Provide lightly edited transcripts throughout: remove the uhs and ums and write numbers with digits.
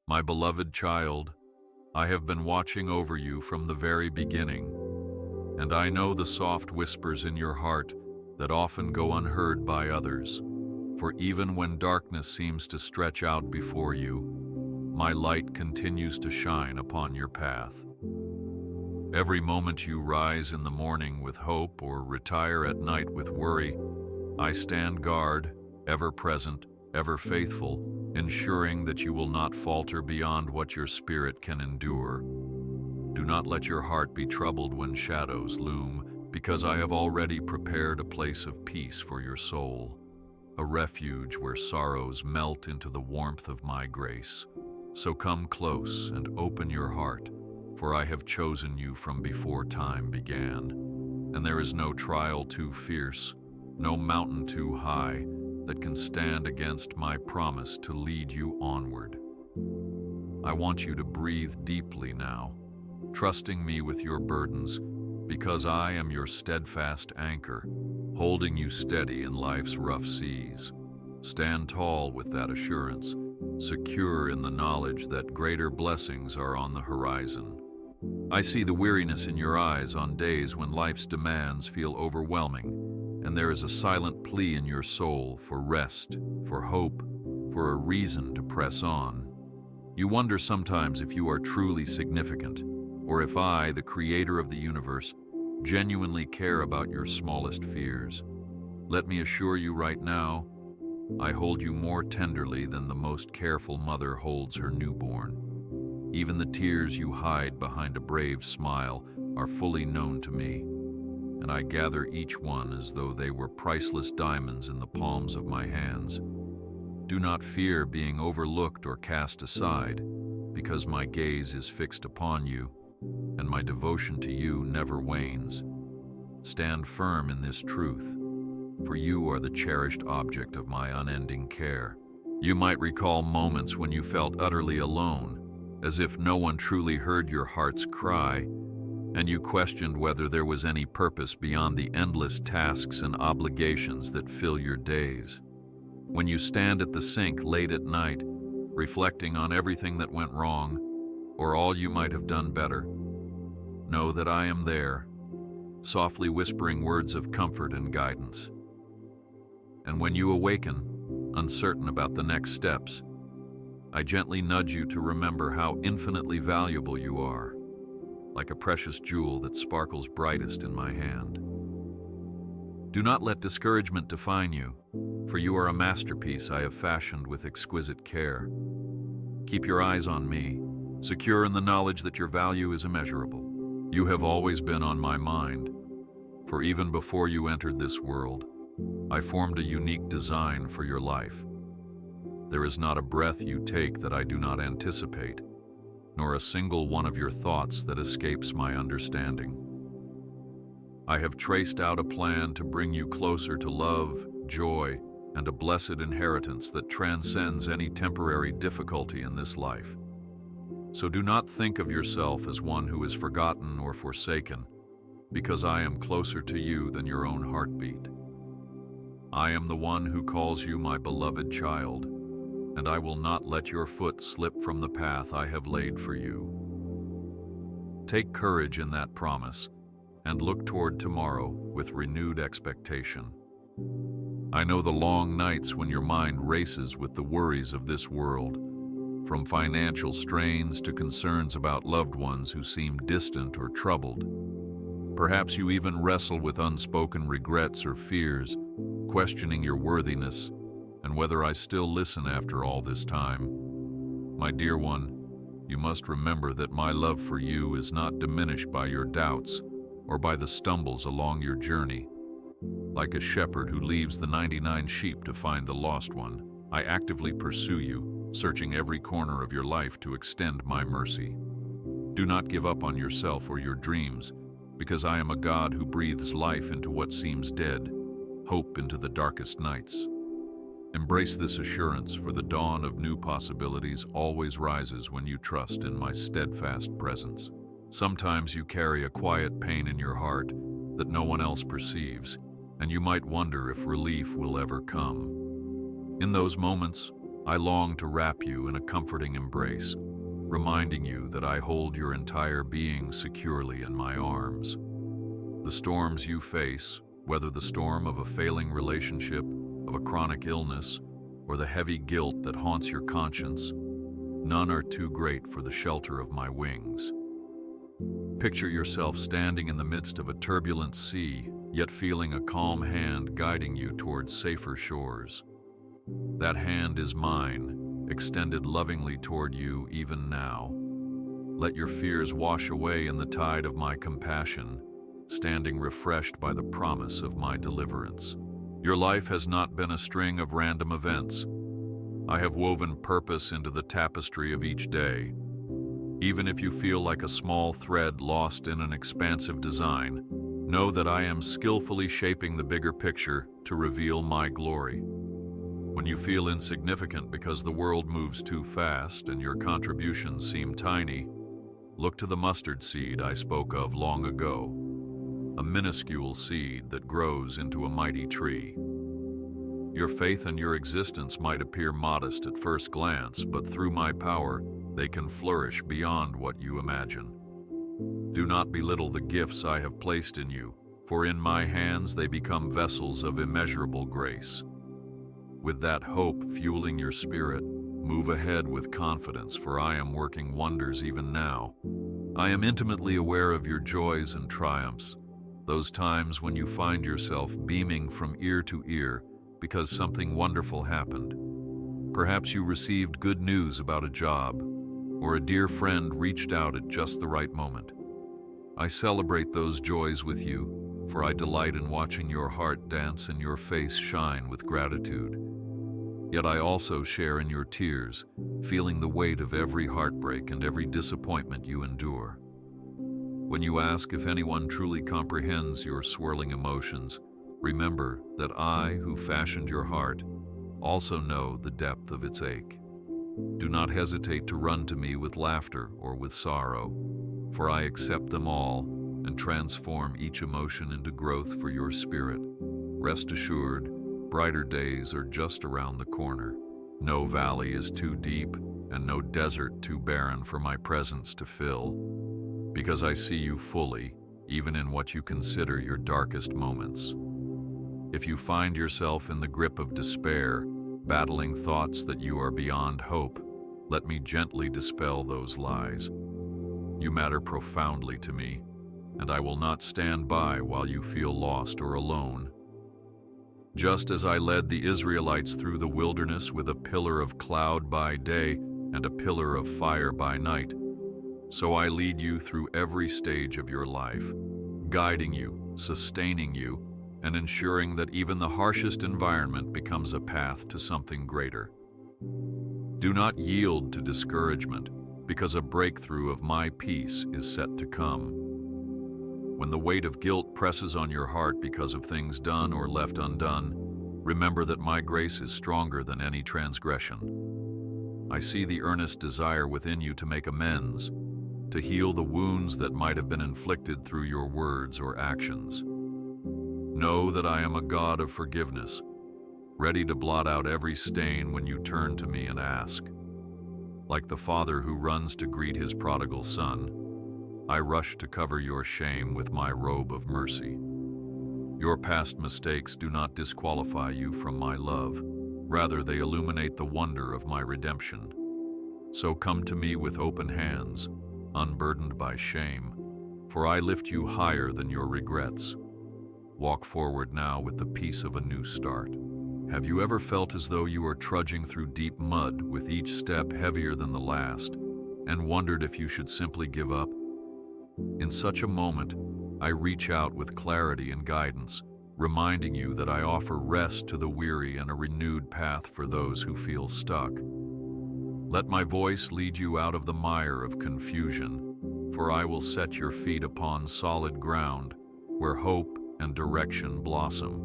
My beloved child, I have been watching over you from the very beginning, and I know the soft whispers in your heart that often go unheard by others. For even when darkness seems to stretch out before you, my light continues to shine upon your path. Every moment you rise in the morning with hope or retire at night with worry, I stand guard, ever present, ever faithful, ensuring that you will not falter beyond what your spirit can endure. Do not let your heart be troubled when shadows loom, because I have already prepared a place of peace for your soul, a refuge where sorrows melt into the warmth of my grace. So come close and open your heart, for I have chosen you from before time began. And there is no trial too fierce, no mountain too high, that can stand against my promise to lead you onward. I want you to breathe deeply now, trusting me with your burdens, because I am your steadfast anchor, holding you steady in life's rough seas. Stand tall with that assurance, secure in the knowledge that greater blessings are on the horizon. I see the weariness in your eyes on days when life's demands feel overwhelming, and there is a silent plea in your soul for rest, for hope, for a reason to press on. You wonder sometimes if you are truly significant, or if I, the creator of the universe, genuinely care about your smallest fears. Let me assure you right now, I hold you more tenderly than the most careful mother holds her newborn. Even the tears you hide behind a brave smile are fully known to me, and I gather each one as though they were priceless diamonds in the palms of my hands. Do not fear being overlooked or cast aside, because my gaze is fixed upon you, and my devotion to you never wanes. Stand firm in this truth, for you are the cherished object of my unending care. You might recall moments when you felt utterly alone, as if no one truly heard your heart's cry, and you questioned whether there was any purpose beyond the endless tasks and obligations that fill your days. When you stand at the sink late at night, reflecting on everything that went wrong, or all you might have done better, know that I am there, softly whispering words of comfort and guidance. And when you awaken, uncertain about the next steps, I gently nudge you to remember how infinitely valuable you are, like a precious jewel that sparkles brightest in my hand. Do not let discouragement define you, for you are a masterpiece I have fashioned with exquisite care. Keep your eyes on me, secure in the knowledge that your value is immeasurable. You have always been on my mind, for even before you entered this world, I formed a unique design for your life. There is not a breath you take that I do not anticipate, nor a single one of your thoughts that escapes my understanding. I have traced out a plan to bring you closer to love, joy, and a blessed inheritance that transcends any temporary difficulty in this life. So do not think of yourself as one who is forgotten or forsaken, because I am closer to you than your own heartbeat. I am the one who calls you my beloved child, and I will not let your foot slip from the path I have laid for you. Take courage in that promise, and look toward tomorrow with renewed expectation. I know the long nights when your mind races with the worries of this world, from financial strains to concerns about loved ones who seem distant or troubled. Perhaps you even wrestle with unspoken regrets or fears, questioning your worthiness and whether I still listen after all this time. My dear one, you must remember that my love for you is not diminished by your doubts or by the stumbles along your journey. Like a shepherd who leaves the 99 sheep to find the lost one, I actively pursue you, searching every corner of your life to extend my mercy. Do not give up on yourself or your dreams, because I am a God who breathes life into what seems dead, hope into the darkest nights. Embrace this assurance, for the dawn of new possibilities always rises when you trust in my steadfast presence. Sometimes you carry a quiet pain in your heart that no one else perceives, and you might wonder if relief will ever come. In those moments, I long to wrap you in a comforting embrace, reminding you that I hold your entire being securely in my arms. The storms you face, whether the storm of a failing relationship, of a chronic illness, or the heavy guilt that haunts your conscience, none are too great for the shelter of my wings. Picture yourself standing in the midst of a turbulent sea, yet feeling a calm hand guiding you towards safer shores. That hand is mine, extended lovingly toward you even now. Let your fears wash away in the tide of my compassion, standing refreshed by the promise of my deliverance. Your life has not been a string of random events. I have woven purpose into the tapestry of each day. Even if you feel like a small thread lost in an expansive design, know that I am skillfully shaping the bigger picture to reveal my glory. When you feel insignificant because the world moves too fast and your contributions seem tiny, look to the mustard seed I spoke of long ago, a minuscule seed that grows into a mighty tree. Your faith and your existence might appear modest at first glance, but through my power, they can flourish beyond what you imagine. Do not belittle the gifts I have placed in you, for in my hands they become vessels of immeasurable grace. With that hope fueling your spirit, move ahead with confidence, for I am working wonders even now. I am intimately aware of your joys and triumphs, those times when you find yourself beaming from ear to ear because something wonderful happened. Perhaps you received good news about a job, or a dear friend reached out at just the right moment. I celebrate those joys with you, for I delight in watching your heart dance and your face shine with gratitude. Yet I also share in your tears, feeling the weight of every heartbreak and every disappointment you endure. When you ask if anyone truly comprehends your swirling emotions, remember that I, who fashioned your heart, also know the depth of its ache. Do not hesitate to run to me with laughter or with sorrow, for I accept them all and transform each emotion into growth for your spirit. Rest assured, brighter days are just around the corner. No valley is too deep and no desert too barren for my presence to fill, because I see you fully, even in what you consider your darkest moments. If you find yourself in the grip of despair, battling thoughts that you are beyond hope, let me gently dispel those lies. You matter profoundly to me, and I will not stand by while you feel lost or alone. Just as I led the Israelites through the wilderness with a pillar of cloud by day and a pillar of fire by night, so I lead you through every stage of your life, guiding you, sustaining you, and ensuring that even the harshest environment becomes a path to something greater. Do not yield to discouragement, because a breakthrough of my peace is set to come. When the weight of guilt presses on your heart because of things done or left undone, remember that my grace is stronger than any transgression. I see the earnest desire within you to make amends, to heal the wounds that might have been inflicted through your words or actions. Know that I am a God of forgiveness, ready to blot out every stain when you turn to me and ask. Like the father who runs to greet his prodigal son, I rush to cover your shame with my robe of mercy. Your past mistakes do not disqualify you from my love. Rather, they illuminate the wonder of my redemption. So come to me with open hands, unburdened by shame, for I lift you higher than your regrets. Walk forward now with the peace of a new start. Have you ever felt as though you are trudging through deep mud with each step heavier than the last, and wondered if you should simply give up? In such a moment, I reach out with clarity and guidance, reminding you that I offer rest to the weary and a renewed path for those who feel stuck. Let my voice lead you out of the mire of confusion, for I will set your feet upon solid ground, where hope and direction blossom.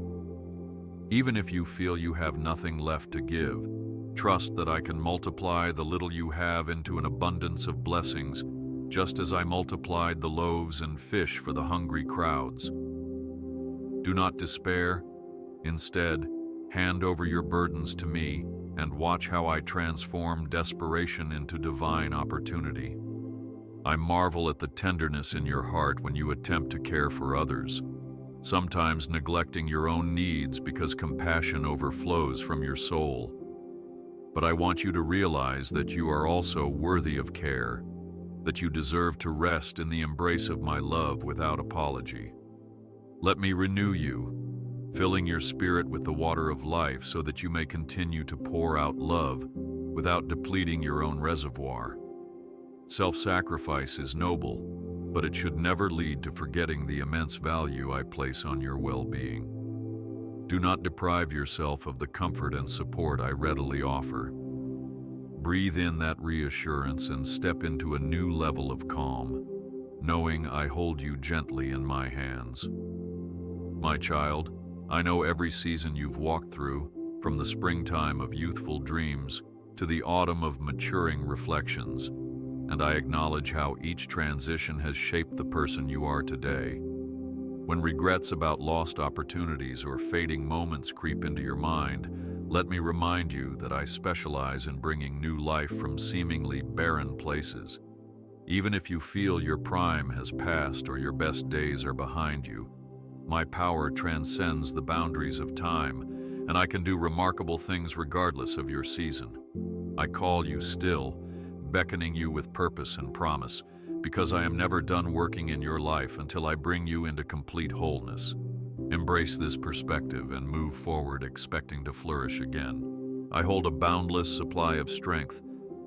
Even if you feel you have nothing left to give, trust that I can multiply the little you have into an abundance of blessings, just as I multiplied the loaves and fish for the hungry crowds. Do not despair. Instead, hand over your burdens to me, and watch how I transform desperation into divine opportunity. I marvel at the tenderness in your heart when you attempt to care for others, sometimes neglecting your own needs because compassion overflows from your soul. But I want you to realize that you are also worthy of care, that you deserve to rest in the embrace of my love without apology. Let me renew you, filling your spirit with the water of life so that you may continue to pour out love without depleting your own reservoir. Self-sacrifice is noble, but it should never lead to forgetting the immense value I place on your well-being. Do not deprive yourself of the comfort and support I readily offer. Breathe in that reassurance and step into a new level of calm, knowing I hold you gently in my hands. My child, I know every season you've walked through, from the springtime of youthful dreams to the autumn of maturing reflections, and I acknowledge how each transition has shaped the person you are today. When regrets about lost opportunities or fading moments creep into your mind, let me remind you that I specialize in bringing new life from seemingly barren places. Even if you feel your prime has passed or your best days are behind you, my power transcends the boundaries of time, and I can do remarkable things regardless of your season. I call you still, beckoning you with purpose and promise, because I am never done working in your life until I bring you into complete wholeness. Embrace this perspective and move forward expecting to flourish again. I hold a boundless supply of strength,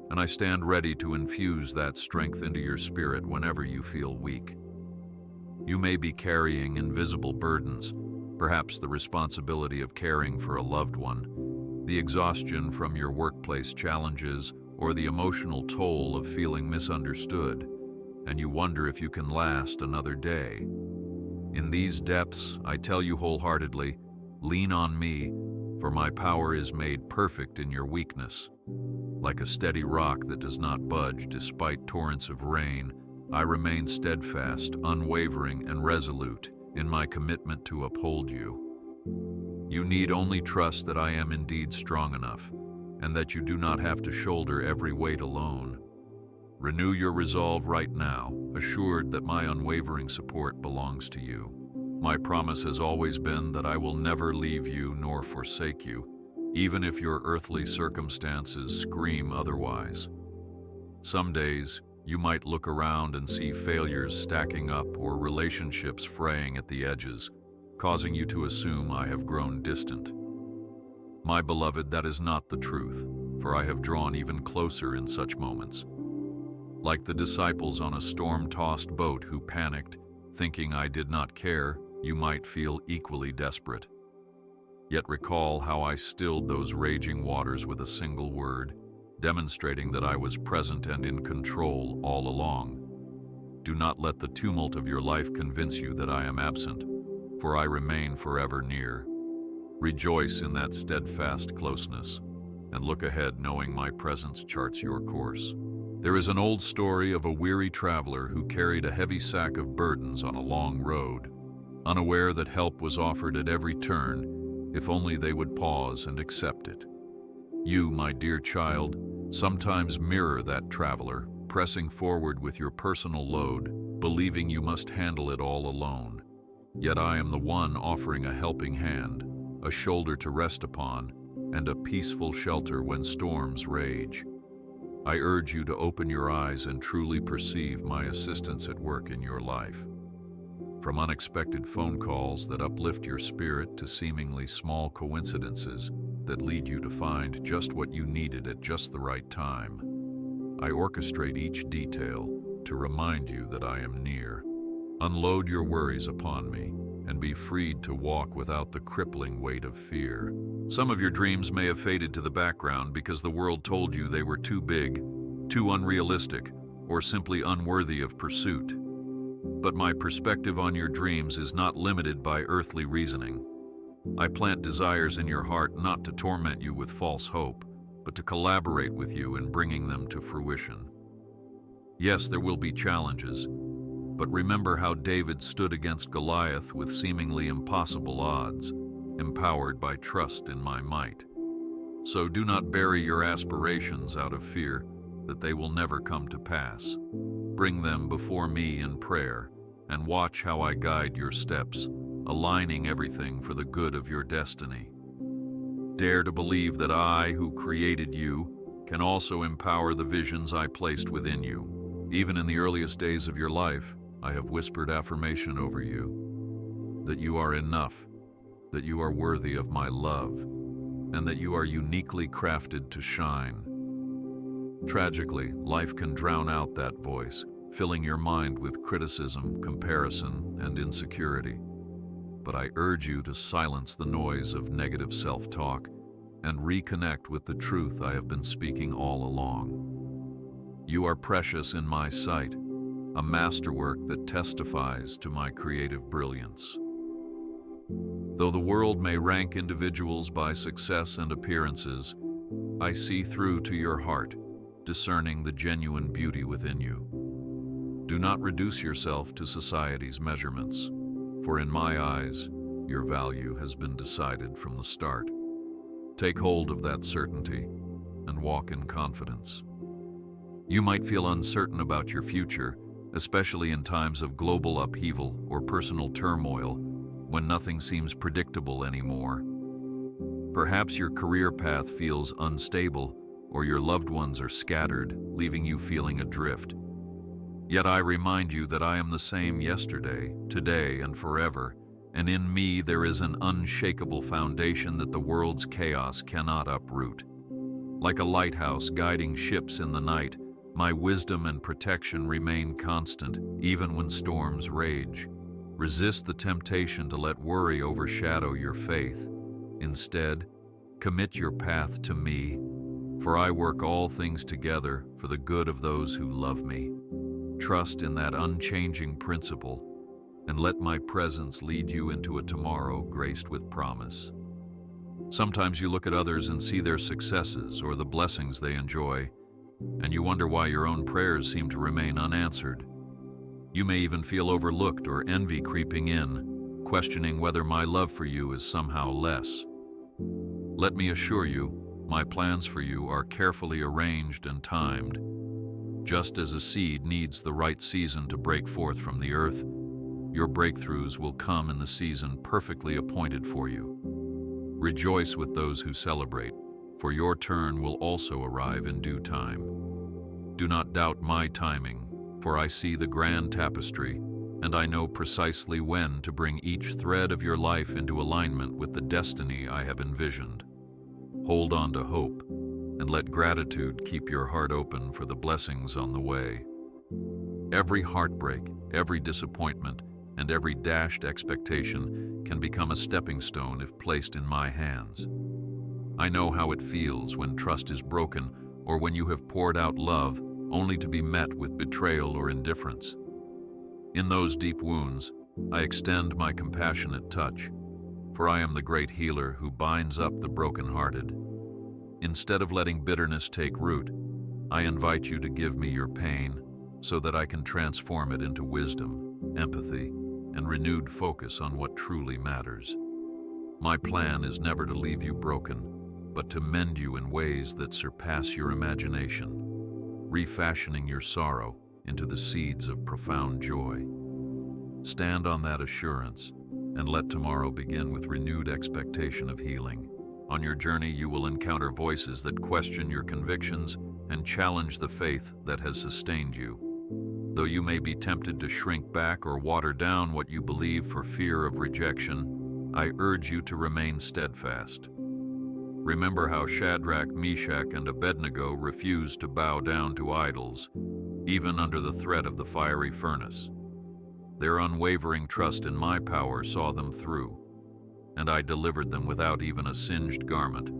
and I stand ready to infuse that strength into your spirit whenever you feel weak. You may be carrying invisible burdens, perhaps the responsibility of caring for a loved one, the exhaustion from your workplace challenges, or the emotional toll of feeling misunderstood, and you wonder if you can last another day. In these depths, I tell you wholeheartedly, lean on me, for my power is made perfect in your weakness. Like a steady rock that does not budge despite torrents of rain, I remain steadfast, unwavering, and resolute in my commitment to uphold you. You need only trust that I am indeed strong enough, and that you do not have to shoulder every weight alone. Renew your resolve right now, assured that my unwavering support belongs to you. My promise has always been that I will never leave you nor forsake you, even if your earthly circumstances scream otherwise. Some days, you might look around and see failures stacking up or relationships fraying at the edges, causing you to assume I have grown distant. My beloved, that is not the truth, for I have drawn even closer in such moments. Like the disciples on a storm-tossed boat who panicked, thinking I did not care, you might feel equally desperate. Yet recall how I stilled those raging waters with a single word, demonstrating that I was present and in control all along. Do not let the tumult of your life convince you that I am absent, for I remain forever near. Rejoice in that steadfast closeness, and look ahead knowing my presence charts your course. There is an old story of a weary traveler who carried a heavy sack of burdens on a long road, unaware that help was offered at every turn, if only they would pause and accept it. You, my dear child, sometimes mirror that traveler, pressing forward with your personal load, believing you must handle it all alone. Yet I am the one offering a helping hand, a shoulder to rest upon, and a peaceful shelter when storms rage. I urge you to open your eyes and truly perceive my assistance at work in your life. From unexpected phone calls that uplift your spirit to seemingly small coincidences that lead you to find just what you needed at just the right time, I orchestrate each detail to remind you that I am near. Unload your worries upon me and be freed to walk without the crippling weight of fear. Some of your dreams may have faded to the background because the world told you they were too big, too unrealistic, or simply unworthy of pursuit. But my perspective on your dreams is not limited by earthly reasoning. I plant desires in your heart not to torment you with false hope, but to collaborate with you in bringing them to fruition. Yes, there will be challenges, but remember how David stood against Goliath with seemingly impossible odds, empowered by trust in my might. So do not bury your aspirations out of fear that they will never come to pass. Bring them before me in prayer, and watch how I guide your steps, aligning everything for the good of your destiny. Dare to believe that I, who created you, can also empower the visions I placed within you. Even in the earliest days of your life, I have whispered affirmation over you, that you are enough, that you are worthy of my love, and that you are uniquely crafted to shine. Tragically, life can drown out that voice, filling your mind with criticism, comparison, and insecurity. But I urge you to silence the noise of negative self-talk and reconnect with the truth I have been speaking all along. You are precious in my sight, a masterwork that testifies to my creative brilliance. Though the world may rank individuals by success and appearances, I see through to your heart, discerning the genuine beauty within you. Do not reduce yourself to society's measurements, for in my eyes, your value has been decided from the start. Take hold of that certainty and walk in confidence. You might feel uncertain about your future, especially in times of global upheaval or personal turmoil, when nothing seems predictable anymore. Perhaps your career path feels unstable, or your loved ones are scattered, leaving you feeling adrift. Yet I remind you that I am the same yesterday, today, and forever, and in me there is an unshakable foundation that the world's chaos cannot uproot. Like a lighthouse guiding ships in the night, my wisdom and protection remain constant, even when storms rage. Resist the temptation to let worry overshadow your faith. Instead, commit your path to me, for I work all things together for the good of those who love me. Trust in that unchanging principle, and let my presence lead you into a tomorrow graced with promise. Sometimes you look at others and see their successes or the blessings they enjoy, and you wonder why your own prayers seem to remain unanswered. You may even feel overlooked or envy creeping in, questioning whether my love for you is somehow less. Let me assure you, my plans for you are carefully arranged and timed. Just as a seed needs the right season to break forth from the earth, your breakthroughs will come in the season perfectly appointed for you. Rejoice with those who celebrate, for your turn will also arrive in due time. Do not doubt my timing, for I see the grand tapestry, and I know precisely when to bring each thread of your life into alignment with the destiny I have envisioned. Hold on to hope, and let gratitude keep your heart open for the blessings on the way. Every heartbreak, every disappointment, and every dashed expectation can become a stepping stone if placed in my hands. I know how it feels when trust is broken or when you have poured out love only to be met with betrayal or indifference. In those deep wounds, I extend my compassionate touch, for I am the great healer who binds up the brokenhearted. Instead of letting bitterness take root, I invite you to give me your pain so that I can transform it into wisdom, empathy, and renewed focus on what truly matters. My plan is never to leave you broken, but to mend you in ways that surpass your imagination, refashioning your sorrow into the seeds of profound joy. Stand on that assurance, and let tomorrow begin with renewed expectation of healing. On your journey, you will encounter voices that question your convictions and challenge the faith that has sustained you. Though you may be tempted to shrink back or water down what you believe for fear of rejection, I urge you to remain steadfast. Remember how Shadrach, Meshach, and Abednego refused to bow down to idols, even under the threat of the fiery furnace. Their unwavering trust in my power saw them through, and I delivered them without even a singed garment.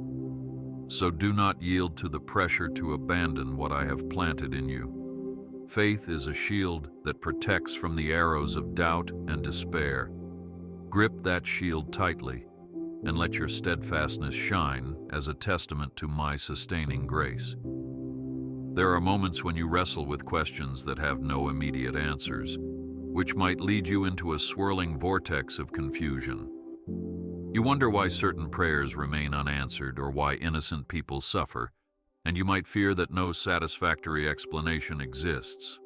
So do not yield to the pressure to abandon what I have planted in you. Faith is a shield that protects from the arrows of doubt and despair. Grip that shield tightly, and let your steadfastness shine as a testament to my sustaining grace. There are moments when you wrestle with questions that have no immediate answers, which might lead you into a swirling vortex of confusion. You wonder why certain prayers remain unanswered or why innocent people suffer, and you might fear that no satisfactory explanation exists.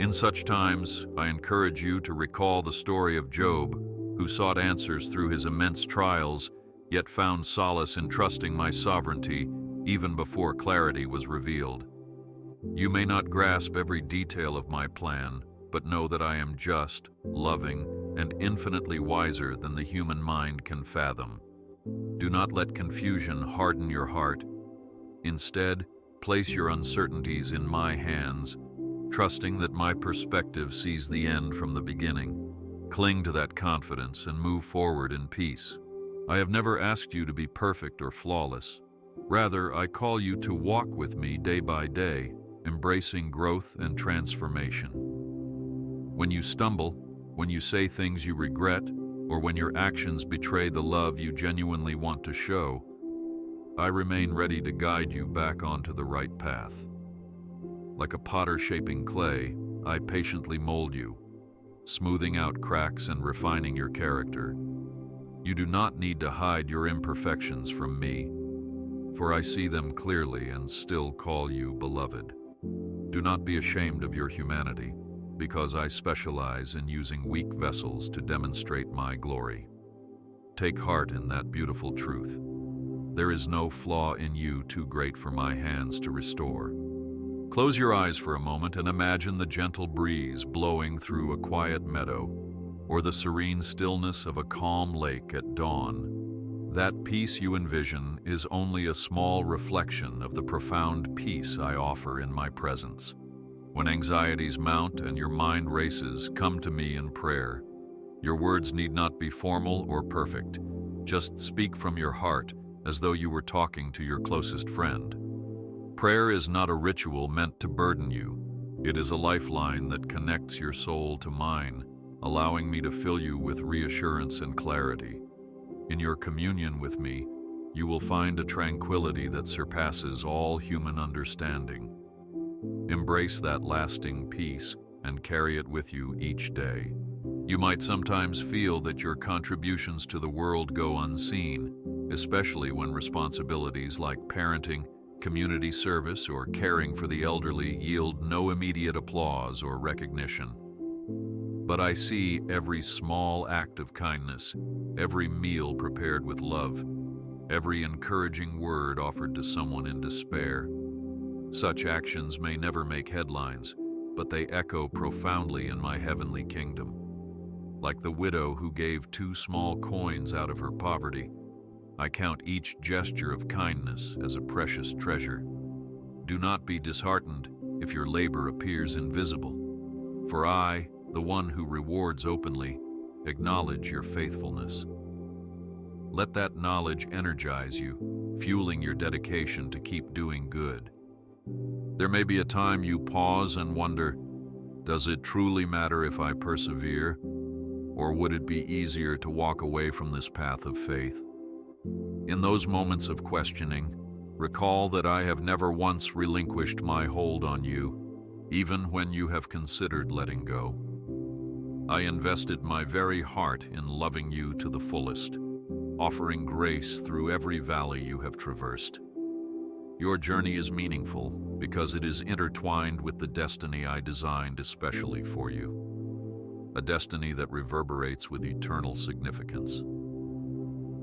In such times, I encourage you to recall the story of Job, who sought answers through his immense trials, yet found solace in trusting my sovereignty even before clarity was revealed. You may not grasp every detail of my plan, but know that I am just, loving, and infinitely wiser than the human mind can fathom. Do not let confusion harden your heart. Instead, place your uncertainties in my hands, trusting that my perspective sees the end from the beginning. Cling to that confidence and move forward in peace. I have never asked you to be perfect or flawless. Rather, I call you to walk with me day by day, embracing growth and transformation. When you stumble, when you say things you regret, or when your actions betray the love you genuinely want to show, I remain ready to guide you back onto the right path. Like a potter shaping clay, I patiently mold you, smoothing out cracks and refining your character. You do not need to hide your imperfections from me, for I see them clearly and still call you beloved. Do not be ashamed of your humanity, because I specialize in using weak vessels to demonstrate my glory. Take heart in that beautiful truth. There is no flaw in you too great for my hands to restore. Close your eyes for a moment and imagine the gentle breeze blowing through a quiet meadow, or the serene stillness of a calm lake at dawn. That peace you envision is only a small reflection of the profound peace I offer in my presence. When anxieties mount and your mind races, come to me in prayer. Your words need not be formal or perfect. Just speak from your heart as though you were talking to your closest friend. Prayer is not a ritual meant to burden you. It is a lifeline that connects your soul to mine, allowing me to fill you with reassurance and clarity. In your communion with me, you will find a tranquility that surpasses all human understanding. Embrace that lasting peace and carry it with you each day. You might sometimes feel that your contributions to the world go unseen, especially when responsibilities like parenting, community service, or caring for the elderly yield no immediate applause or recognition. But I see every small act of kindness, every meal prepared with love, every encouraging word offered to someone in despair. Such actions may never make headlines, but they echo profoundly in my heavenly kingdom. Like the widow who gave 2 small coins out of her poverty, I count each gesture of kindness as a precious treasure. Do not be disheartened if your labor appears invisible, for I, the one who rewards openly, acknowledge your faithfulness. Let that knowledge energize you, fueling your dedication to keep doing good. There may be a time you pause and wonder, does it truly matter if I persevere, or would it be easier to walk away from this path of faith? In those moments of questioning, recall that I have never once relinquished my hold on you, even when you have considered letting go. I invested my very heart in loving you to the fullest, offering grace through every valley you have traversed. Your journey is meaningful because it is intertwined with the destiny I designed especially for you, a destiny that reverberates with eternal significance.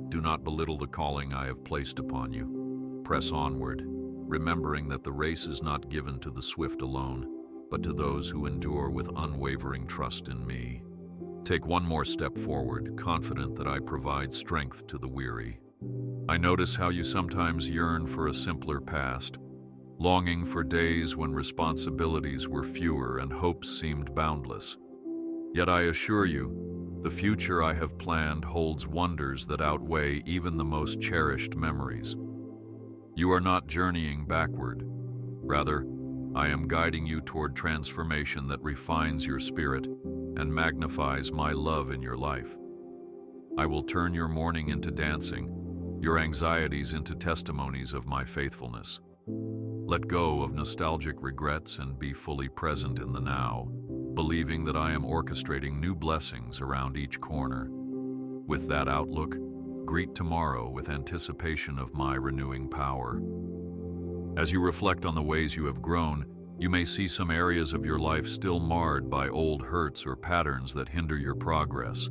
Do not belittle the calling I have placed upon you. Press onward, remembering that the race is not given to the swift alone, but to those who endure with unwavering trust in me. Take one more step forward, confident that I provide strength to the weary. I notice how you sometimes yearn for a simpler past, longing for days when responsibilities were fewer and hopes seemed boundless. Yet I assure you, the future I have planned holds wonders that outweigh even the most cherished memories. You are not journeying backward. Rather, I am guiding you toward transformation that refines your spirit and magnifies my love in your life. I will turn your mourning into dancing, your anxieties into testimonies of my faithfulness. Let go of nostalgic regrets and be fully present in the now, believing that I am orchestrating new blessings around each corner. With that outlook, greet tomorrow with anticipation of my renewing power. As you reflect on the ways you have grown, you may see some areas of your life still marred by old hurts or patterns that hinder your progress.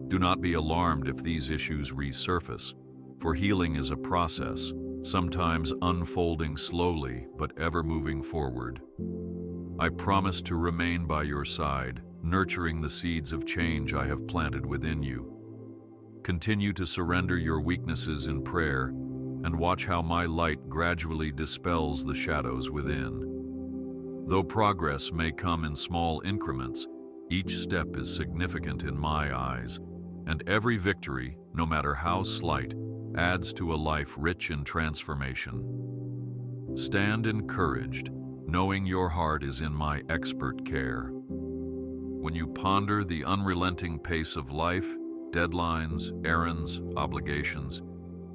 Do not be alarmed if these issues resurface, for healing is a process, sometimes unfolding slowly but ever moving forward. I promise to remain by your side, nurturing the seeds of change I have planted within you. Continue to surrender your weaknesses in prayer and watch how my light gradually dispels the shadows within. Though progress may come in small increments, each step is significant in my eyes, and every victory, no matter how slight, adds to a life rich in transformation. Stand encouraged, knowing your heart is in my expert care. When you ponder the unrelenting pace of life, deadlines, errands, obligations,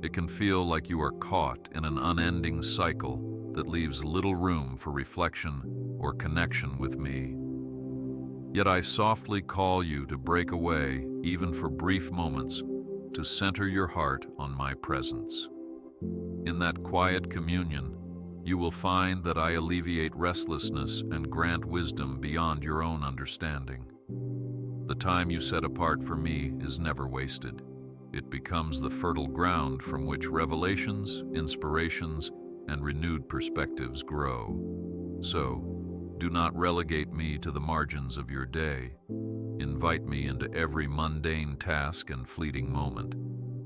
it can feel like you are caught in an unending cycle that leaves little room for reflection or connection with me. Yet I softly call you to break away, even for brief moments, to center your heart on my presence. In that quiet communion, you will find that I alleviate restlessness and grant wisdom beyond your own understanding. The time you set apart for me is never wasted. It becomes the fertile ground from which revelations, inspirations, and renewed perspectives grow. So, do not relegate me to the margins of your day. Invite me into every mundane task and fleeting moment.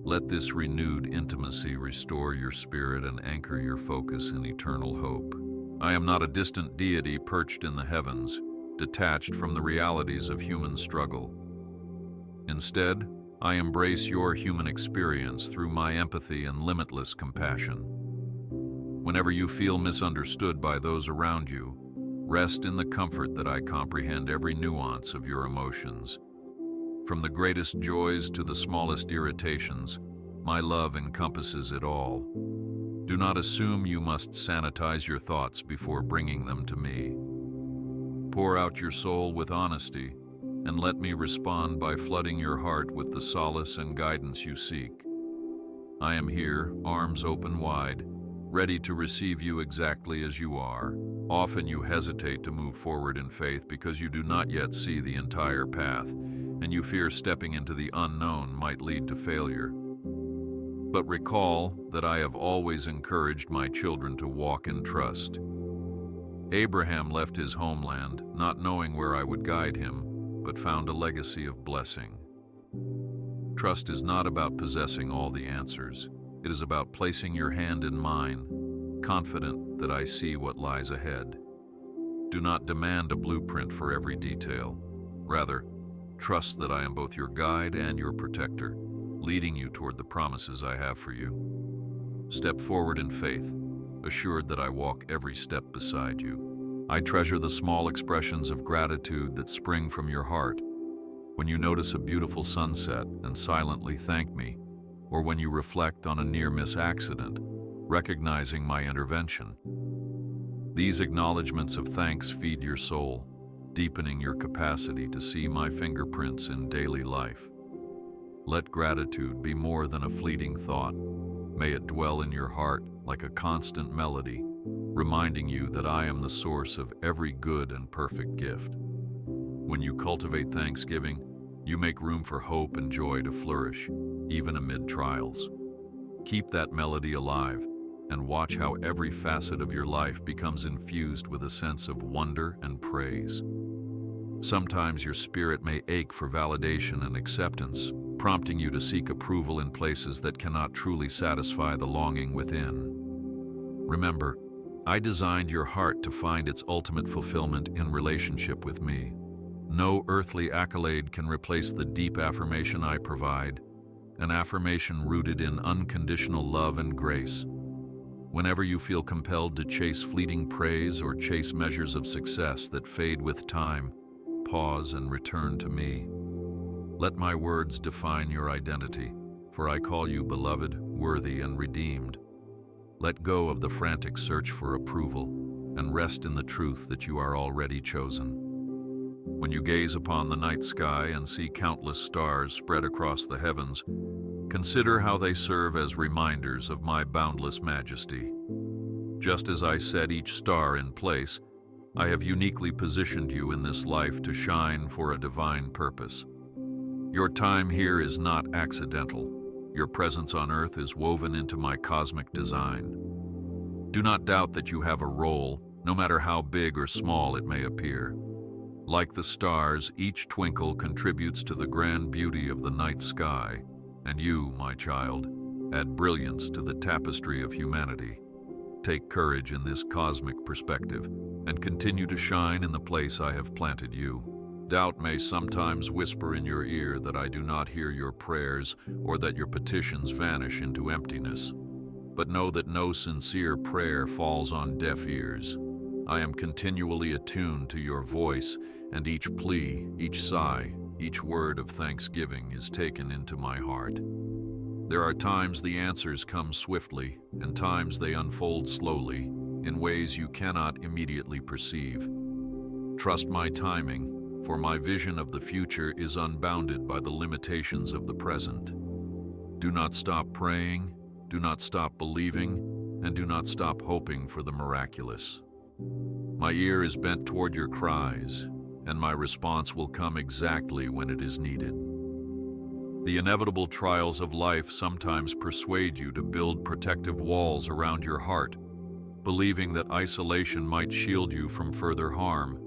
Let this renewed intimacy restore your spirit and anchor your focus in eternal hope. I am not a distant deity perched in the heavens, detached from the realities of human struggle. Instead, I embrace your human experience through my empathy and limitless compassion. Whenever you feel misunderstood by those around you, rest in the comfort that I comprehend every nuance of your emotions. From the greatest joys to the smallest irritations, my love encompasses it all. Do not assume you must sanitize your thoughts before bringing them to me. Pour out your soul with honesty, and let me respond by flooding your heart with the solace and guidance you seek. I am here, arms open wide, ready to receive you exactly as you are. Often you hesitate to move forward in faith because you do not yet see the entire path, and you fear stepping into the unknown might lead to failure. But recall that I have always encouraged my children to walk in trust. Abraham left his homeland, not knowing where I would guide him, but found a legacy of blessing. Trust is not about possessing all the answers. It is about placing your hand in mine, confident that I see what lies ahead. Do not demand a blueprint for every detail. Rather, trust that I am both your guide and your protector, leading you toward the promises I have for you. Step forward in faith, assured that I walk every step beside you. I treasure the small expressions of gratitude that spring from your heart. When you notice a beautiful sunset and silently thank me, or when you reflect on a near-miss accident, recognizing my intervention. These acknowledgments of thanks feed your soul, deepening your capacity to see my fingerprints in daily life. Let gratitude be more than a fleeting thought. May it dwell in your heart like a constant melody, reminding you that I am the source of every good and perfect gift. When you cultivate thanksgiving, you make room for hope and joy to flourish, even amid trials. Keep that melody alive and watch how every facet of your life becomes infused with a sense of wonder and praise. Sometimes your spirit may ache for validation and acceptance, prompting you to seek approval in places that cannot truly satisfy the longing within. Remember, I designed your heart to find its ultimate fulfillment in relationship with me. No earthly accolade can replace the deep affirmation I provide, an affirmation rooted in unconditional love and grace. Whenever you feel compelled to chase fleeting praise or chase measures of success that fade with time, pause and return to me. Let my words define your identity, for I call you beloved, worthy, and redeemed. Let go of the frantic search for approval and rest in the truth that you are already chosen. When you gaze upon the night sky and see countless stars spread across the heavens, consider how they serve as reminders of my boundless majesty. Just as I set each star in place, I have uniquely positioned you in this life to shine for a divine purpose. Your time here is not accidental. Your presence on earth is woven into my cosmic design. Do not doubt that you have a role, no matter how big or small it may appear. Like the stars, each twinkle contributes to the grand beauty of the night sky, and you, my child, add brilliance to the tapestry of humanity. Take courage in this cosmic perspective, and continue to shine in the place I have planted you. Doubt may sometimes whisper in your ear that I do not hear your prayers or that your petitions vanish into emptiness. But know that no sincere prayer falls on deaf ears. I am continually attuned to your voice, and each plea, each sigh, each word of thanksgiving is taken into my heart. There are times the answers come swiftly, and times they unfold slowly, in ways you cannot immediately perceive. Trust my timing, for my vision of the future is unbounded by the limitations of the present. Do not stop praying, do not stop believing, and do not stop hoping for the miraculous. My ear is bent toward your cries, and my response will come exactly when it is needed. The inevitable trials of life sometimes persuade you to build protective walls around your heart, believing that isolation might shield you from further harm.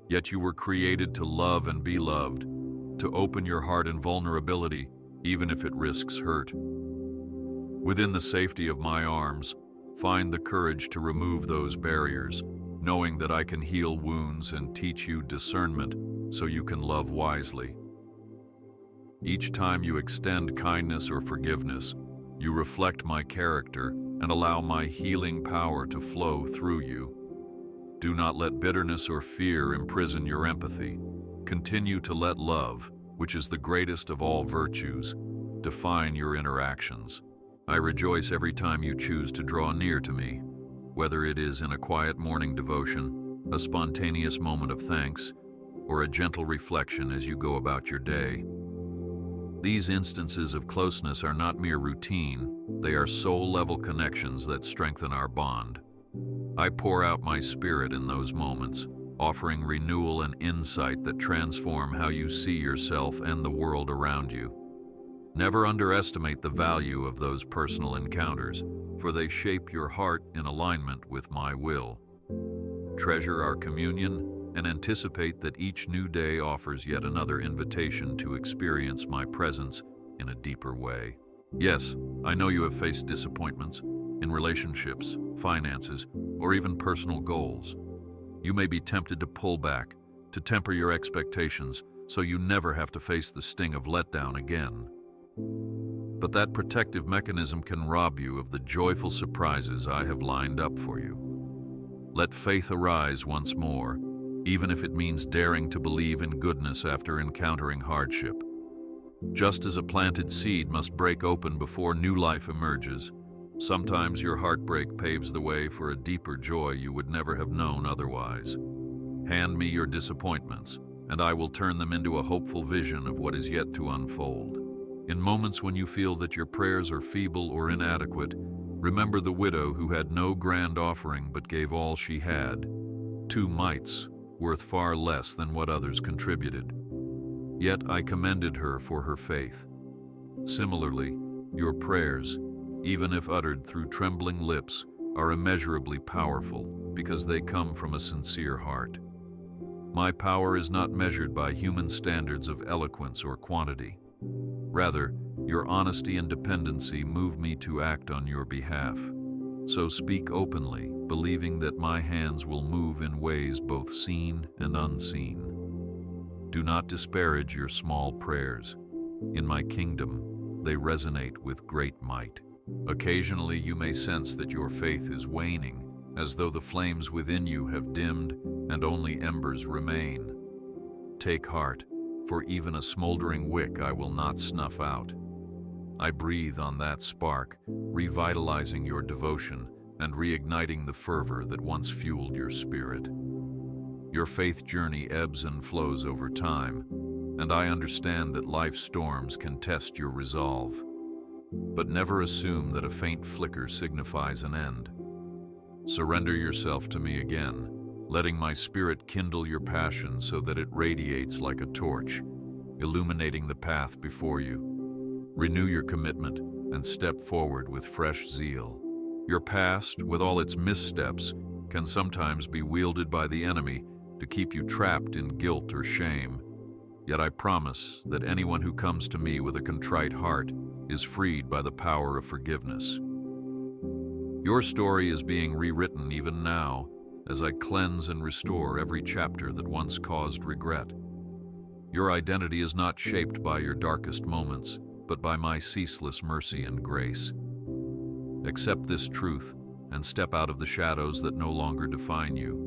Yet you were created to love and be loved, to open your heart in vulnerability, even if it risks hurt. Within the safety of my arms, find the courage to remove those barriers, knowing that I can heal wounds and teach you discernment so you can love wisely. Each time you extend kindness or forgiveness, you reflect my character and allow my healing power to flow through you. Do not let bitterness or fear imprison your empathy. Continue to let love, which is the greatest of all virtues, define your interactions. I rejoice every time you choose to draw near to me, whether it is in a quiet morning devotion, a spontaneous moment of thanks, or a gentle reflection as you go about your day. These instances of closeness are not mere routine, they are soul-level connections that strengthen our bond. I pour out my spirit in those moments, offering renewal and insight that transform how you see yourself and the world around you. Never underestimate the value of those personal encounters, for they shape your heart in alignment with my will. Treasure our communion and anticipate that each new day offers yet another invitation to experience my presence in a deeper way. Yes, I know you have faced disappointments in relationships, finances, or even personal goals. You may be tempted to pull back, to temper your expectations, so you never have to face the sting of letdown again. But that protective mechanism can rob you of the joyful surprises I have lined up for you. Let faith arise once more, even if it means daring to believe in goodness after encountering hardship. Just as a planted seed must break open before new life emerges, sometimes your heartbreak paves the way for a deeper joy you would never have known otherwise. Hand me your disappointments, and I will turn them into a hopeful vision of what is yet to unfold. In moments when you feel that your prayers are feeble or inadequate, remember the widow who had no grand offering but gave all she had, 2 mites, worth far less than what others contributed. Yet I commended her for her faith. Similarly, your prayers, even if uttered through trembling lips, are immeasurably powerful because they come from a sincere heart. My power is not measured by human standards of eloquence or quantity. Rather, your honesty and dependency move me to act on your behalf. So speak openly, believing that my hands will move in ways both seen and unseen. Do not disparage your small prayers. In my kingdom, they resonate with great might. Occasionally, you may sense that your faith is waning, as though the flames within you have dimmed and only embers remain. Take heart, for even a smoldering wick I will not snuff out. I breathe on that spark, revitalizing your devotion and reigniting the fervor that once fueled your spirit. Your faith journey ebbs and flows over time, and I understand that life's storms can test your resolve. But never assume that a faint flicker signifies an end. Surrender yourself to me again, letting my spirit kindle your passion so that it radiates like a torch, illuminating the path before you. Renew your commitment and step forward with fresh zeal. Your past, with all its missteps, can sometimes be wielded by the enemy to keep you trapped in guilt or shame. Yet I promise that anyone who comes to me with a contrite heart is freed by the power of forgiveness. Your story is being rewritten even now as I cleanse and restore every chapter that once caused regret. Your identity is not shaped by your darkest moments, but by my ceaseless mercy and grace. Accept this truth and step out of the shadows that no longer define you.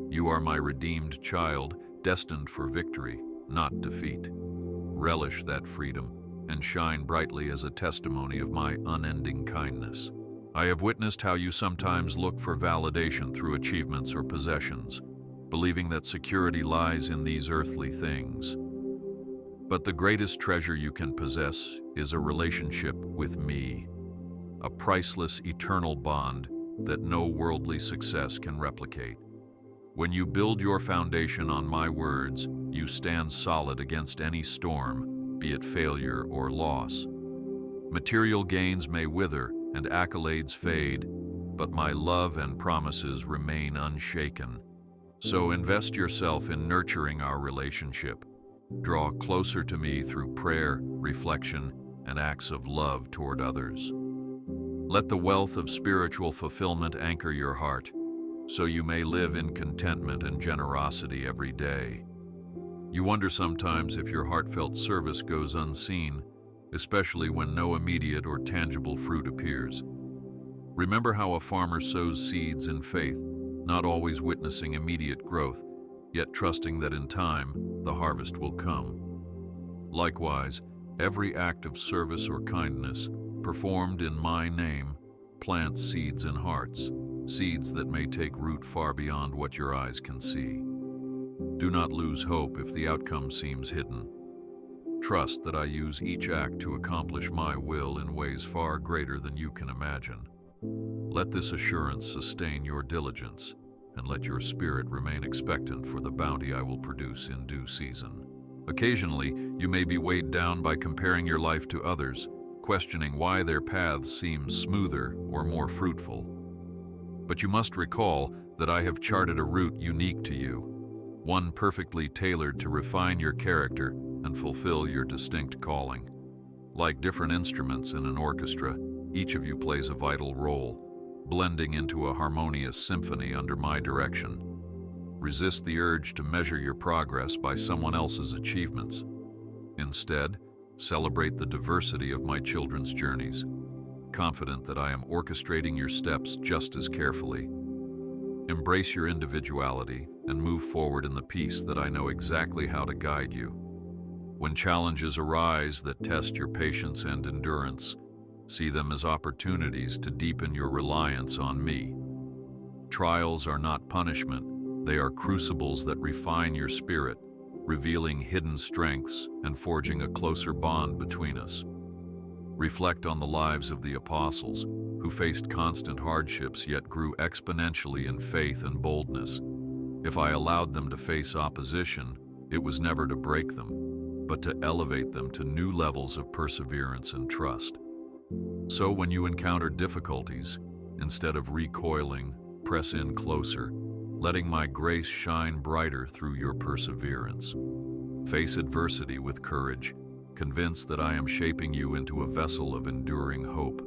You are my redeemed child, destined for victory, not defeat. Relish that freedom and shine brightly as a testimony of my unending kindness. I have witnessed how you sometimes look for validation through achievements or possessions, believing that security lies in these earthly things. But the greatest treasure you can possess is a relationship with me, a priceless, eternal bond that no worldly success can replicate. When you build your foundation on my words, you stand solid against any storm, be it failure or loss. Material gains may wither and accolades fade, but my love and promises remain unshaken. So invest yourself in nurturing our relationship. Draw closer to me through prayer, reflection, and acts of love toward others. Let the wealth of spiritual fulfillment anchor your heart, so you may live in contentment and generosity every day. You wonder sometimes if your heartfelt service goes unseen, especially when no immediate or tangible fruit appears. Remember how a farmer sows seeds in faith, not always witnessing immediate growth, yet trusting that in time the harvest will come. Likewise, every act of service or kindness performed in my name plants seeds in hearts, seeds that may take root far beyond what your eyes can see. Do not lose hope if the outcome seems hidden. Trust that I use each act to accomplish my will in ways far greater than you can imagine. Let this assurance sustain your diligence, and let your spirit remain expectant for the bounty I will produce in due season. Occasionally, you may be weighed down by comparing your life to others, questioning why their paths seem smoother or more fruitful. But you must recall that I have charted a route unique to you, one perfectly tailored to refine your character and fulfill your distinct calling. Like different instruments in an orchestra, each of you plays a vital role, blending into a harmonious symphony under my direction. Resist the urge to measure your progress by someone else's achievements. Instead, celebrate the diversity of my children's journeys, confident that I am orchestrating your steps just as carefully. Embrace your individuality and move forward in the peace that I know exactly how to guide you. When challenges arise that test your patience and endurance, see them as opportunities to deepen your reliance on me. Trials are not punishment, they are crucibles that refine your spirit, revealing hidden strengths and forging a closer bond between us. Reflect on the lives of the apostles, who faced constant hardships yet grew exponentially in faith and boldness. If I allowed them to face opposition, it was never to break them, but to elevate them to new levels of perseverance and trust. So when you encounter difficulties, instead of recoiling, press in closer, letting my grace shine brighter through your perseverance. Face adversity with courage, convinced that I am shaping you into a vessel of enduring hope.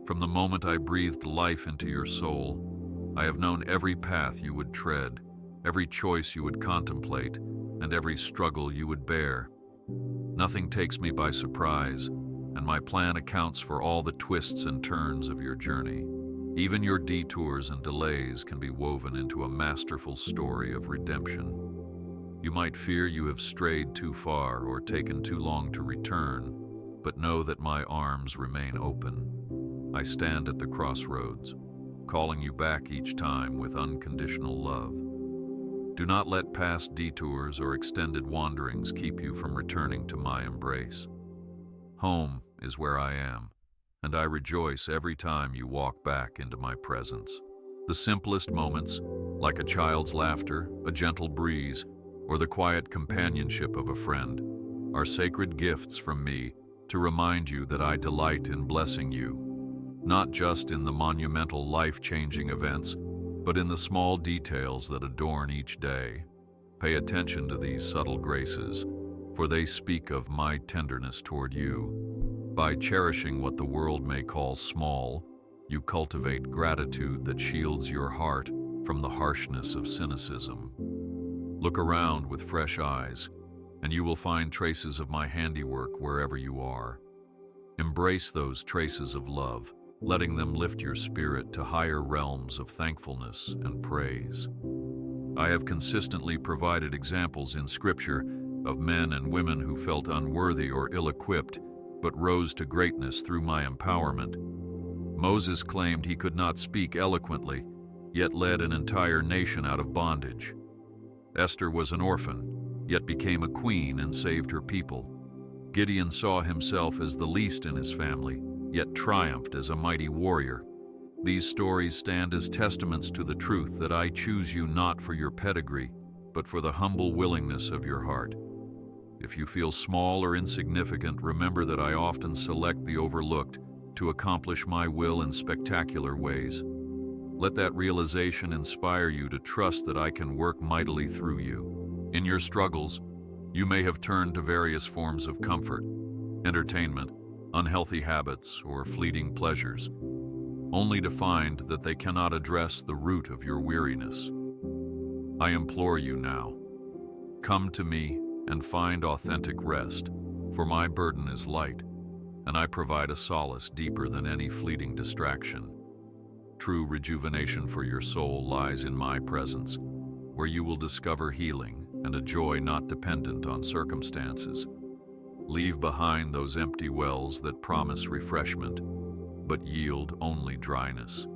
From the moment I breathed life into your soul, I have known every path you would tread, every choice you would contemplate, and every struggle you would bear. Nothing takes me by surprise, and my plan accounts for all the twists and turns of your journey. Even your detours and delays can be woven into a masterful story of redemption. You might fear you have strayed too far or taken too long to return, but know that my arms remain open. I stand at the crossroads, calling you back each time with unconditional love. Do not let past detours or extended wanderings keep you from returning to my embrace. Home is where I am, and I rejoice every time you walk back into my presence. The simplest moments, like a child's laughter, a gentle breeze, or the quiet companionship of a friend, are sacred gifts from me to remind you that I delight in blessing you, not just in the monumental life-changing events, but in the small details that adorn each day. Pay attention to these subtle graces, for they speak of my tenderness toward you. By cherishing what the world may call small, you cultivate gratitude that shields your heart from the harshness of cynicism. Look around with fresh eyes, and you will find traces of my handiwork wherever you are. Embrace those traces of love, letting them lift your spirit to higher realms of thankfulness and praise. I have consistently provided examples in Scripture of men and women who felt unworthy or ill-equipped, but rose to greatness through my empowerment. Moses claimed he could not speak eloquently, yet led an entire nation out of bondage. Esther was an orphan, yet became a queen and saved her people. Gideon saw himself as the least in his family, yet triumphed as a mighty warrior. These stories stand as testaments to the truth that I choose you not for your pedigree, but for the humble willingness of your heart. If you feel small or insignificant, remember that I often select the overlooked to accomplish my will in spectacular ways. Let that realization inspire you to trust that I can work mightily through you. In your struggles, you may have turned to various forms of comfort, entertainment, unhealthy habits, or fleeting pleasures, only to find that they cannot address the root of your weariness. I implore you now, come to me and find authentic rest, for my burden is light, and I provide a solace deeper than any fleeting distraction. True rejuvenation for your soul lies in my presence, where you will discover healing and a joy not dependent on circumstances. Leave behind those empty wells that promise refreshment, but yield only dryness.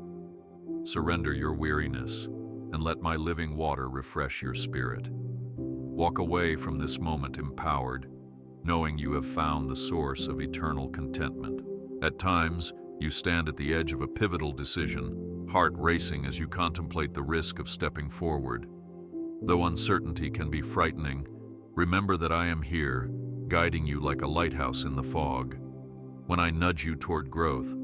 Surrender your weariness, and let my living water refresh your spirit. Walk away from this moment empowered, knowing you have found the source of eternal contentment. At times, you stand at the edge of a pivotal decision, heart racing as you contemplate the risk of stepping forward. Though uncertainty can be frightening, remember that I am here, guiding you like a lighthouse in the fog. When I nudge you toward growth,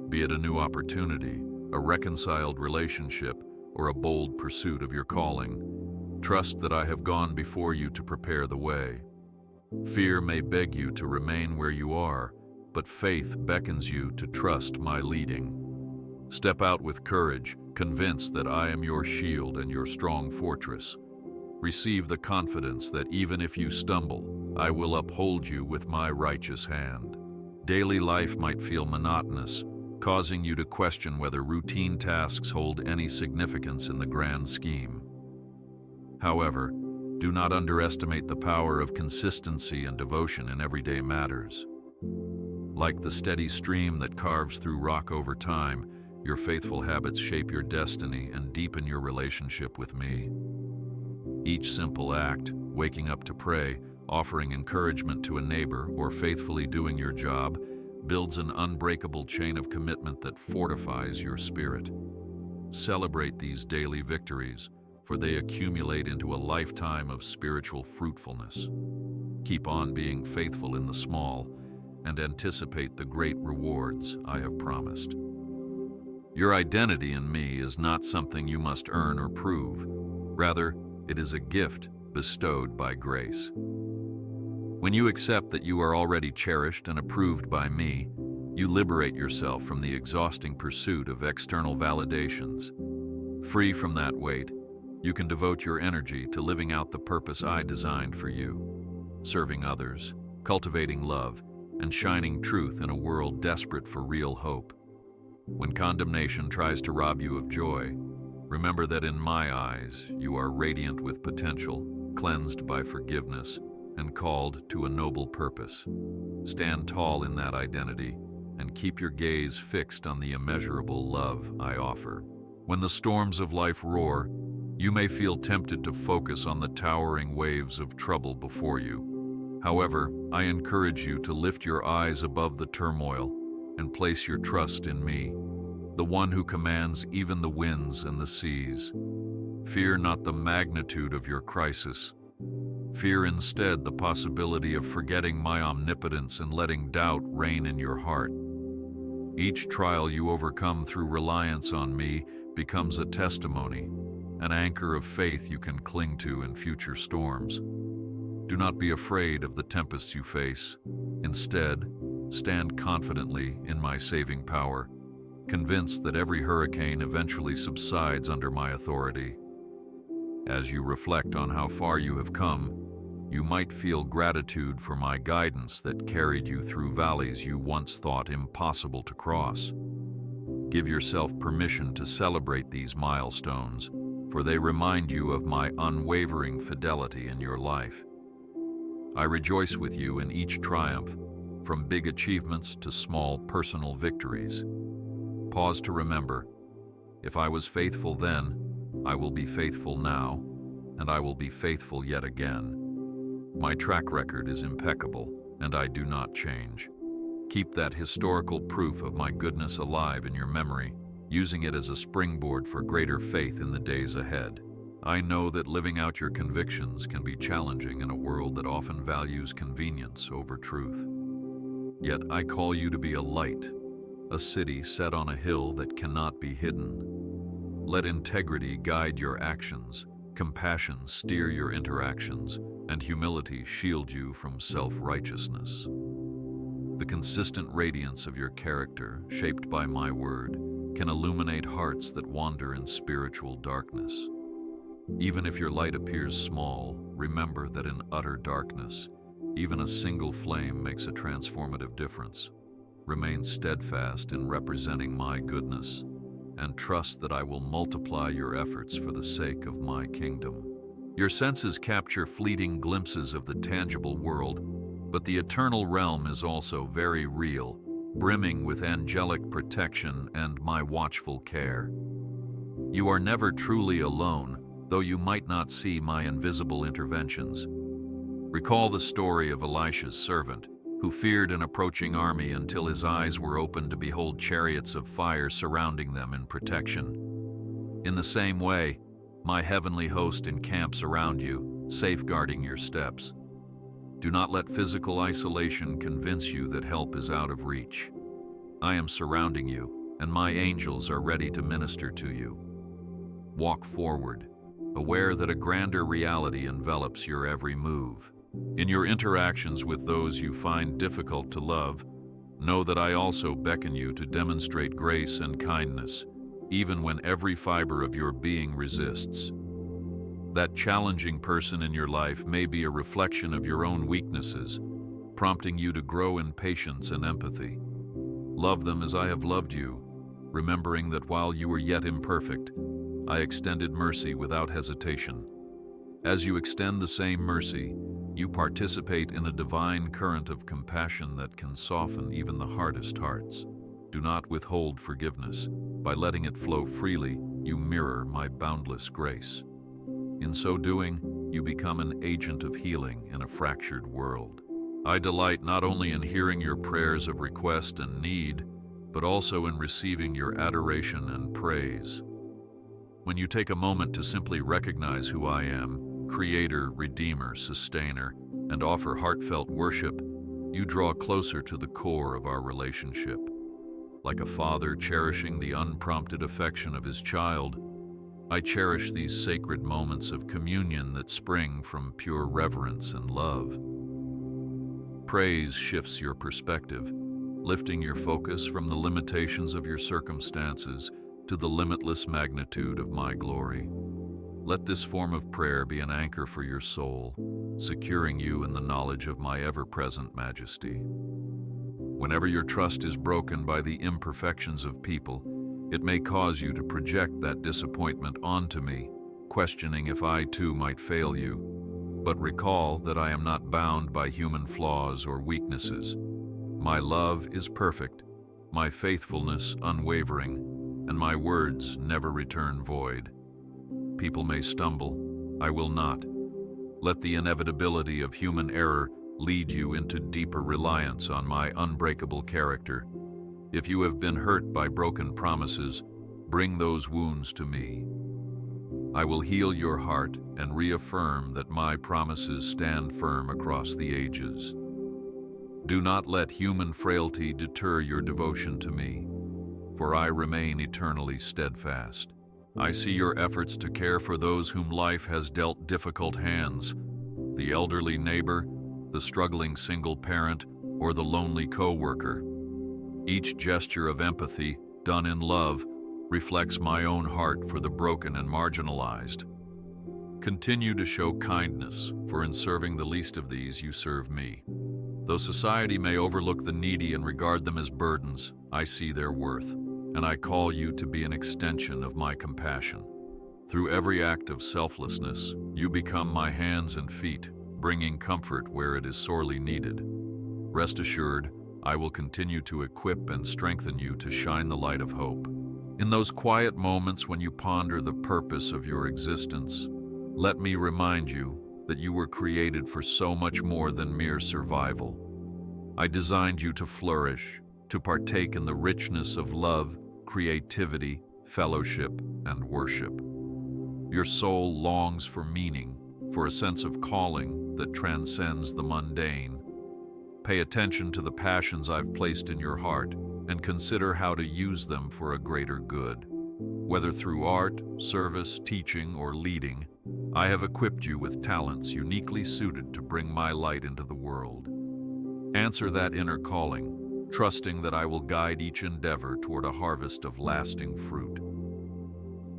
be it a new opportunity, a reconciled relationship, or a bold pursuit of your calling, trust that I have gone before you to prepare the way. Fear may beg you to remain where you are, but faith beckons you to trust my leading. Step out with courage, convinced that I am your shield and your strong fortress. Receive the confidence that even if you stumble, I will uphold you with my righteous hand. Daily life might feel monotonous, causing you to question whether routine tasks hold any significance in the grand scheme. However, do not underestimate the power of consistency and devotion in everyday matters. Like the steady stream that carves through rock over time, your faithful habits shape your destiny and deepen your relationship with me. Each simple act, waking up to pray, offering encouragement to a neighbor, or faithfully doing your job, builds an unbreakable chain of commitment that fortifies your spirit. Celebrate these daily victories, for they accumulate into a lifetime of spiritual fruitfulness. Keep on being faithful in the small, and anticipate the great rewards I have promised. Your identity in me is not something you must earn or prove. Rather, it is a gift bestowed by grace. When you accept that you are already cherished and approved by me, you liberate yourself from the exhausting pursuit of external validations. Free from that weight, you can devote your energy to living out the purpose I designed for you, serving others, cultivating love, and shining truth in a world desperate for real hope. When condemnation tries to rob you of joy, remember that in my eyes you are radiant with potential, cleansed by forgiveness, and called to a noble purpose. Stand tall in that identity and keep your gaze fixed on the immeasurable love I offer. When the storms of life roar, You may feel tempted to focus on the towering waves of trouble before you. However, I encourage you to lift your eyes above the turmoil and place your trust in me, the one who commands even the winds and the seas. Fear not the magnitude of your crisis. Fear instead the possibility of forgetting my omnipotence and letting doubt reign in your heart. Each trial you overcome through reliance on me becomes a testimony, an anchor of faith you can cling to in future storms. Do not be afraid of the tempests you face. Instead, stand confidently in my saving power, convinced that every hurricane eventually subsides under my authority. As you reflect on how far you have come, you might feel gratitude for my guidance that carried you through valleys you once thought impossible to cross. Give yourself permission to celebrate these milestones, for they remind you of my unwavering fidelity in your life. I rejoice with you in each triumph, from big achievements to small personal victories. Pause to remember, if I was faithful then, I will be faithful now, and I will be faithful yet again. My track record is impeccable, and I do not change. Keep that historical proof of my goodness alive in your memory, using it as a springboard for greater faith in the days ahead. I know that living out your convictions can be challenging in a world that often values convenience over truth. Yet I call you to be a light, a city set on a hill that cannot be hidden. Let integrity guide your actions, compassion steer your interactions, and humility shield you from self-righteousness. The consistent radiance of your character, shaped by my word, can illuminate hearts that wander in spiritual darkness. Even if your light appears small, remember that in utter darkness, even a single flame makes a transformative difference. Remain steadfast in representing my goodness, and trust that I will multiply your efforts for the sake of my kingdom. Your senses capture fleeting glimpses of the tangible world, but the eternal realm is also very real, brimming with angelic protection and my watchful care. You are never truly alone, though you might not see my invisible interventions. Recall the story of Elisha's servant, who feared an approaching army until his eyes were opened to behold chariots of fire surrounding them in protection. In the same way, my heavenly host encamps around you, safeguarding your steps. Do not let physical isolation convince you that help is out of reach. I am surrounding you, and my angels are ready to minister to you. Walk forward, aware that a grander reality envelops your every move. In your interactions with those you find difficult to love, know that I also beckon you to demonstrate grace and kindness, even when every fiber of your being resists. That challenging person in your life may be a reflection of your own weaknesses, prompting you to grow in patience and empathy. Love them as I have loved you, remembering that while you were yet imperfect, I extended mercy without hesitation. As you extend the same mercy, you participate in a divine current of compassion that can soften even the hardest hearts. Do not withhold forgiveness. By letting it flow freely, you mirror my boundless grace. In so doing, you become an agent of healing in a fractured world. I delight not only in hearing your prayers of request and need, but also in receiving your adoration and praise. When you take a moment to simply recognize who I am, Creator, Redeemer, Sustainer, and offer heartfelt worship, you draw closer to the core of our relationship. Like a father cherishing the unprompted affection of his child, I cherish these sacred moments of communion that spring from pure reverence and love. Praise shifts your perspective, lifting your focus from the limitations of your circumstances to the limitless magnitude of my glory. Let this form of prayer be an anchor for your soul, securing you in the knowledge of my ever-present majesty. Whenever your trust is broken by the imperfections of people, it may cause you to project that disappointment onto me, questioning if I too might fail you. But recall that I am not bound by human flaws or weaknesses. My love is perfect, my faithfulness unwavering, and my words never return void. People may stumble. I will not. Let the inevitability of human error lead you into deeper reliance on my unbreakable character. If you have been hurt by broken promises, bring those wounds to me. I will heal your heart and reaffirm that my promises stand firm across the ages. Do not let human frailty deter your devotion to me, for I remain eternally steadfast. I see your efforts to care for those whom life has dealt difficult hands, the elderly neighbor, the struggling single parent, or the lonely co-worker. Each gesture of empathy, done in love, reflects my own heart for the broken and marginalized. Continue to show kindness, for in serving the least of these, you serve me. Though society may overlook the needy and regard them as burdens, I see their worth, and I call you to be an extension of my compassion. Through every act of selflessness, you become my hands and feet, bringing comfort where it is sorely needed. Rest assured, I will continue to equip and strengthen you to shine the light of hope. In those quiet moments when you ponder the purpose of your existence, let me remind you that you were created for so much more than mere survival. I designed you to flourish, to partake in the richness of love, creativity, fellowship, and worship. Your soul longs for meaning, for a sense of calling that transcends the mundane. Pay attention to the passions I've placed in your heart and consider how to use them for a greater good. Whether through art, service, teaching, or leading, I have equipped you with talents uniquely suited to bring my light into the world. Answer that inner calling, trusting that I will guide each endeavor toward a harvest of lasting fruit.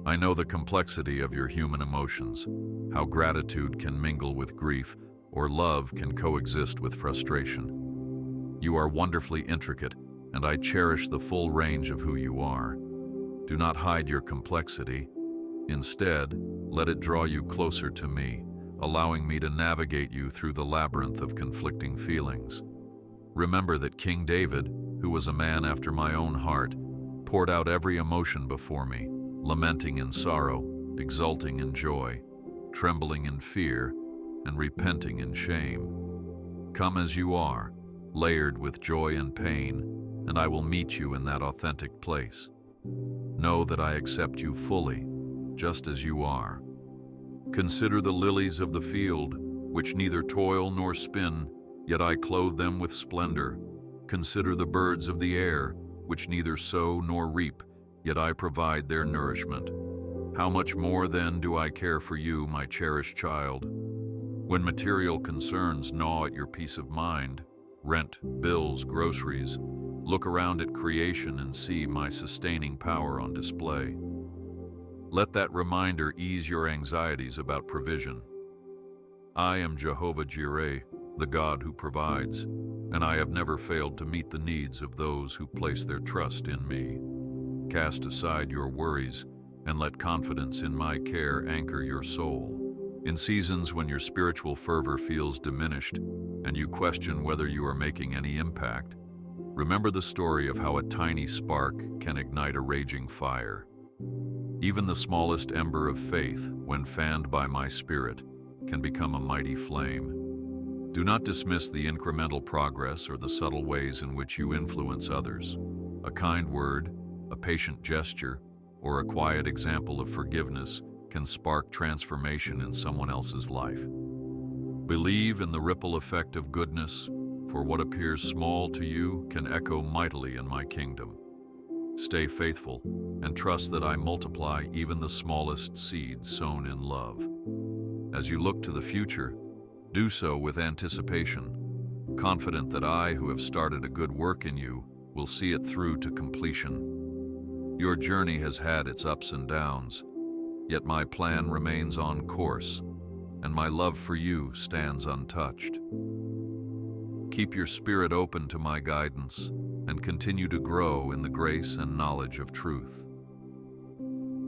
I know the complexity of your human emotions, how gratitude can mingle with grief, or love can coexist with frustration. You are wonderfully intricate, and I cherish the full range of who you are. Do not hide your complexity. Instead, let it draw you closer to me, allowing me to navigate you through the labyrinth of conflicting feelings. Remember that King David, who was a man after my own heart, poured out every emotion before me, lamenting in sorrow, exulting in joy, trembling in fear, and repenting in shame. Come as you are, layered with joy and pain, and I will meet you in that authentic place. Know that I accept you fully, just as you are. Consider the lilies of the field, which neither toil nor spin, yet I clothe them with splendor. Consider the birds of the air, which neither sow nor reap, yet I provide their nourishment. How much more then do I care for you, my cherished child? When material concerns gnaw at your peace of mind, rent, bills, groceries, look around at creation and see my sustaining power on display. Let that reminder ease your anxieties about provision. I am Jehovah Jireh, the God who provides, and I have never failed to meet the needs of those who place their trust in me. Cast aside your worries and let confidence in my care anchor your soul. In seasons when your spiritual fervor feels diminished and you question whether you are making any impact, remember the story of how a tiny spark can ignite a raging fire. Even the smallest ember of faith, when fanned by my spirit, can become a mighty flame. Do not dismiss the incremental progress or the subtle ways in which you influence others. A kind word, a patient gesture, or a quiet example of forgiveness can spark transformation in someone else's life. Believe in the ripple effect of goodness, for what appears small to you can echo mightily in my kingdom. Stay faithful and trust that I multiply even the smallest seeds sown in love. As you look to the future, do so with anticipation, confident that I, who have started a good work in you, will see it through to completion. Your journey has had its ups and downs, yet my plan remains on course, and my love for you stands untouched. Keep your spirit open to my guidance and continue to grow in the grace and knowledge of truth.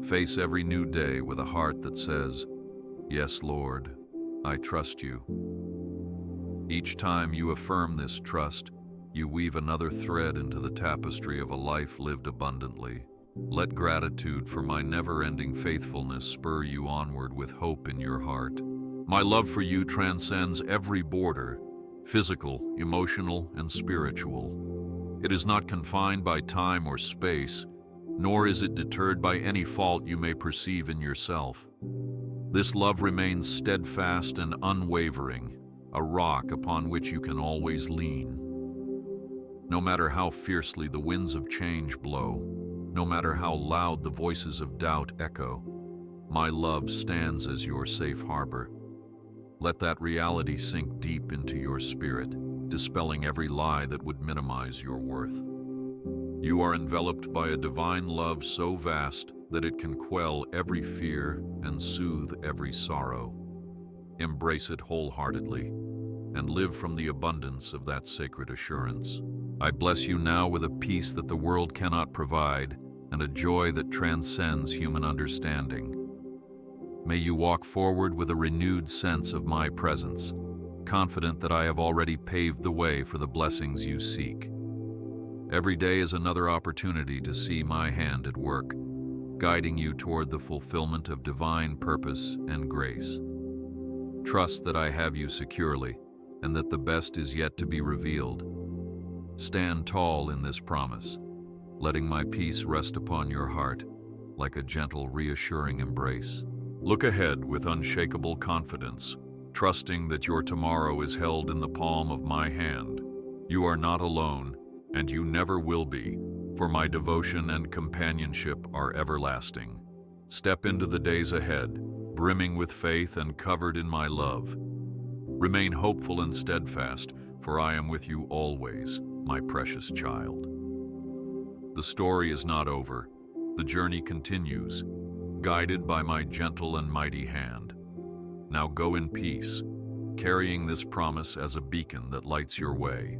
Face every new day with a heart that says, "Yes, Lord, I trust you." Each time you affirm this trust, you weave another thread into the tapestry of a life lived abundantly. Let gratitude for my never-ending faithfulness spur you onward with hope in your heart. My love for you transcends every border, physical, emotional, and spiritual. It is not confined by time or space, nor is it deterred by any fault you may perceive in yourself. This love remains steadfast and unwavering, a rock upon which you can always lean. No matter how fiercely the winds of change blow, no matter how loud the voices of doubt echo, my love stands as your safe harbor. Let that reality sink deep into your spirit, dispelling every lie that would minimize your worth. You are enveloped by a divine love so vast that it can quell every fear and soothe every sorrow. Embrace it wholeheartedly and live from the abundance of that sacred assurance. I bless you now with a peace that the world cannot provide and a joy that transcends human understanding. May you walk forward with a renewed sense of my presence, confident that I have already paved the way for the blessings you seek. Every day is another opportunity to see my hand at work, guiding you toward the fulfillment of divine purpose and grace. Trust that I have you securely and that the best is yet to be revealed. Stand tall in this promise, letting my peace rest upon your heart like a gentle, reassuring embrace. Look ahead with unshakable confidence, trusting that your tomorrow is held in the palm of my hand. You are not alone, and you never will be, for my devotion and companionship are everlasting. Step into the days ahead, brimming with faith and covered in my love. Remain hopeful and steadfast, for I am with you always, my precious child. The story is not over. The journey continues, guided by my gentle and mighty hand. Now go in peace, carrying this promise as a beacon that lights your way.